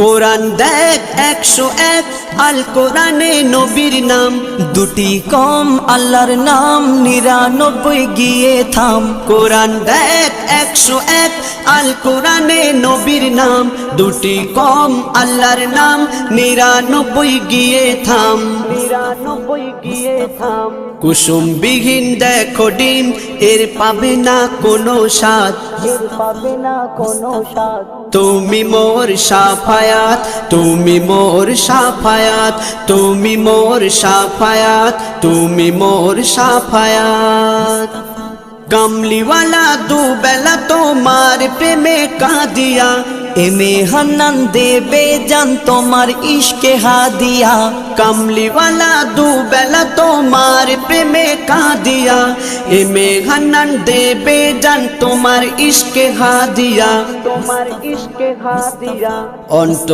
কোরআন দেখ 101 আল কোরআনে নবীর নাম, দুটি কম আল্লাহর নাম 99 গিয়ে থাম। কোরআন দেখ 101 আল কোরআনে নবীর নাম, দুটি কম আল্লাহর নাম 99 গিয়ে থাম। 99 গিয়ে থাম। কুসুম বিহীন দেখো ডিম, এর পাবে না কোনো স্বাদ, এর পাবে না কোনো স্বাদ। তুমি মোর শাফায়াত, তুমি মোর শাফায়াত, তুমি মোর শাফায়াত, তুমি মোর শাফায়াত। কামলিওয়ালা দুবেলা তোমার প্রেমে কাঁদিয়া, এমে হান্নান দেবে জান তোমার ইশকে হাদিয়া। কামলিওয়ালা দুবেলা তোমার প্রেমে কাঁদিয়া, এমে হান্নান দেবে জান তোমার ইশকে হাদিয়া, তোমার ইশকে হাদিয়া। অন্ত